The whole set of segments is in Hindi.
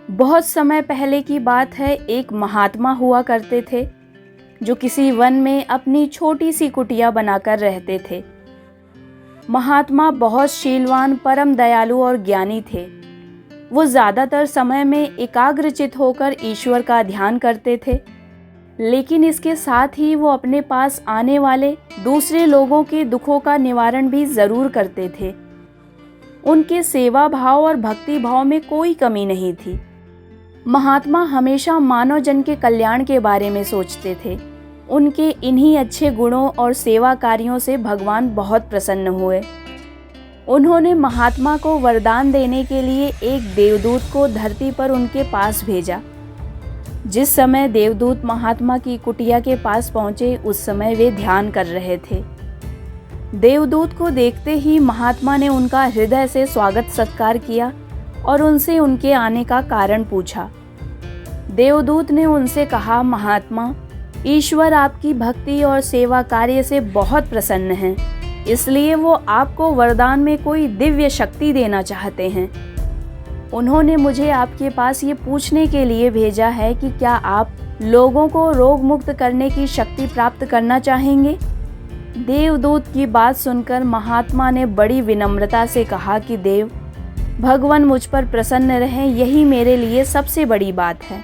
बहुत समय पहले की बात है। एक महात्मा हुआ करते थे जो किसी वन में अपनी छोटी सी कुटिया बनाकर रहते थे। महात्मा बहुत शीलवान, परम दयालु और ज्ञानी थे। वो ज़्यादातर समय में एकाग्रचित होकर ईश्वर का ध्यान करते थे, लेकिन इसके साथ ही वो अपने पास आने वाले दूसरे लोगों के दुखों का निवारण भी ज़रूर करते थे। उनके सेवा भाव और भक्ति भाव में कोई कमी नहीं थी। महात्मा हमेशा मानव जन के कल्याण के बारे में सोचते थे। उनके इन्हीं अच्छे गुणों और सेवा कार्यों से भगवान बहुत प्रसन्न हुए। उन्होंने महात्मा को वरदान देने के लिए एक देवदूत को धरती पर उनके पास भेजा। जिस समय देवदूत महात्मा की कुटिया के पास पहुंचे, उस समय वे ध्यान कर रहे थे। देवदूत को देखते ही महात्मा ने उनका हृदय से स्वागत सत्कार किया और उनसे उनके आने का कारण पूछा। देवदूत ने उनसे कहा, महात्मा, ईश्वर आपकी भक्ति और सेवा कार्य से बहुत प्रसन्न हैं, इसलिए वो आपको वरदान में कोई दिव्य शक्ति देना चाहते हैं। उन्होंने मुझे आपके पास ये पूछने के लिए भेजा है कि क्या आप लोगों को रोग मुक्त करने की शक्ति प्राप्त करना चाहेंगे? देवदूत की बात सुनकर महात्मा ने बड़ी विनम्रता से कहा कि देव, भगवान मुझ पर प्रसन्न रहें, यही मेरे लिए सबसे बड़ी बात है।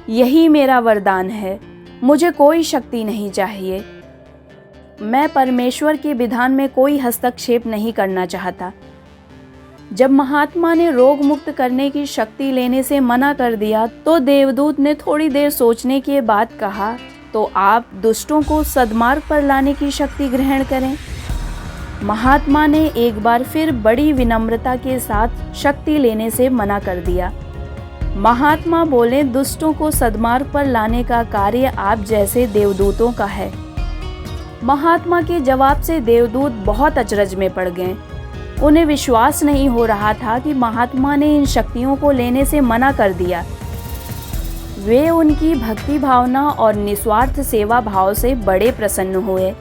यही मेरा वरदान है। मुझे कोई शक्ति नहीं चाहिए। मैं परमेश्वर के विधान में कोई हस्तक्षेप नहीं करना चाहता। जब महात्मा ने रोग मुक्त करने की शक्ति लेने से मना कर दिया तो देवदूत ने थोड़ी देर सोचने के बाद कहा, तो आप दुष्टों को सद्मार्ग पर लाने की शक्ति ग्रहण करें। महात्मा ने एक बार फिर बड़ी विनम्रता के साथ शक्ति लेने से मना कर दिया। महात्मा बोले, दुष्टों को सद्मार्ग पर लाने का कार्य आप जैसे देवदूतों का है। महात्मा के जवाब से देवदूत बहुत अचरज में पड़ गए। उन्हें विश्वास नहीं हो रहा था कि महात्मा ने इन शक्तियों को लेने से मना कर दिया। वे उनकी भक्ति भावना और निस्वार्थ सेवा भाव से बड़े प्रसन्न हुए।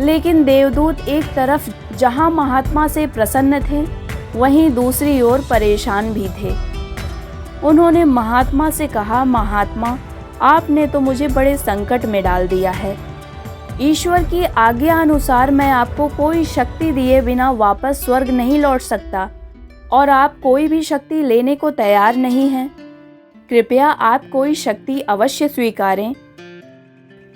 लेकिन देवदूत एक तरफ जहां महात्मा से प्रसन्न थे, वहीं दूसरी ओर परेशान भी थे। उन्होंने महात्मा से कहा, महात्मा, आपने तो मुझे बड़े संकट में डाल दिया है। ईश्वर की आज्ञा अनुसार मैं आपको कोई शक्ति दिए बिना वापस स्वर्ग नहीं लौट सकता और आप कोई भी शक्ति लेने को तैयार नहीं हैं। कृपया आप कोई शक्ति अवश्य स्वीकारें।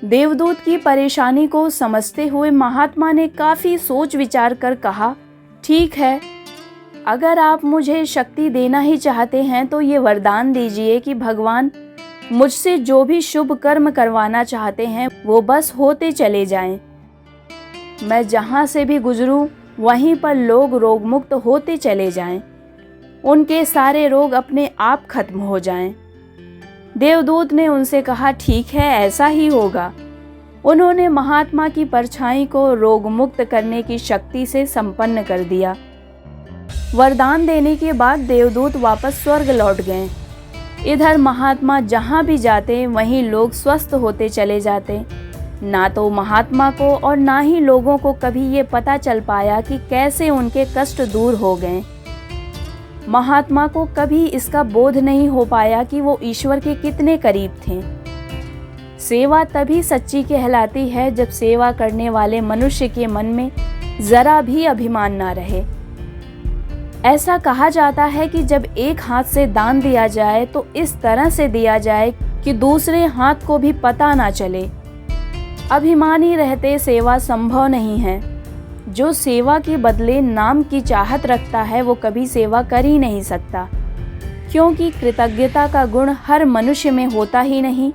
देवदूत की परेशानी को समझते हुए महात्मा ने काफ़ी सोच विचार कर कहा, ठीक है, अगर आप मुझे शक्ति देना ही चाहते हैं तो ये वरदान दीजिए कि भगवान मुझसे जो भी शुभ कर्म करवाना चाहते हैं वो बस होते चले जाएं। मैं जहाँ से भी गुजरूं वहीं पर लोग रोग मुक्त होते चले जाएं। उनके सारे रोग अपने आप खत्म हो जाएं। देवदूत ने उनसे कहा, ठीक है, ऐसा ही होगा। उन्होंने महात्मा की परछाई को रोग मुक्त करने की शक्ति से संपन्न कर दिया। वरदान देने के बाद देवदूत वापस स्वर्ग लौट गए। इधर महात्मा जहाँ भी जाते वहीं लोग स्वस्थ होते चले जाते। ना तो महात्मा को और ना ही लोगों को कभी ये पता चल पाया कि कैसे उनके कष्ट दूर हो गए। महात्मा को कभी इसका बोध नहीं हो पाया कि वो ईश्वर के कितने करीब थे। सेवा तभी सच्ची कहलाती है जब सेवा करने वाले मनुष्य के मन में जरा भी अभिमान ना रहे। ऐसा कहा जाता है कि जब एक हाथ से दान दिया जाए तो इस तरह से दिया जाए कि दूसरे हाथ को भी पता ना चले। अभिमानी रहते सेवा संभव नहीं है। जो सेवा के बदले नाम की चाहत रखता है वो कभी सेवा कर ही नहीं सकता, क्योंकि कृतज्ञता का गुण हर मनुष्य में होता ही नहीं।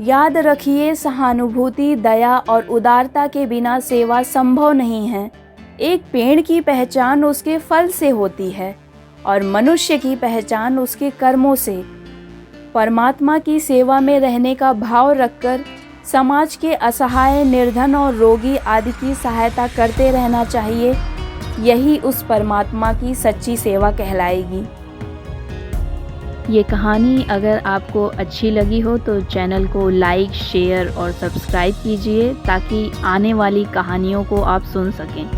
याद रखिए, सहानुभूति, दया और उदारता के बिना सेवा संभव नहीं है। एक पेड़ की पहचान उसके फल से होती है और मनुष्य की पहचान उसके कर्मों से। परमात्मा की सेवा में रहने का भाव रखकर समाज के असहाय, निर्धन और रोगी आदि की सहायता करते रहना चाहिए। यही उस परमात्मा की सच्ची सेवा कहलाएगी। ये कहानी अगर आपको अच्छी लगी हो तो चैनल को लाइक, शेयर और सब्सक्राइब कीजिए ताकि आने वाली कहानियों को आप सुन सकें।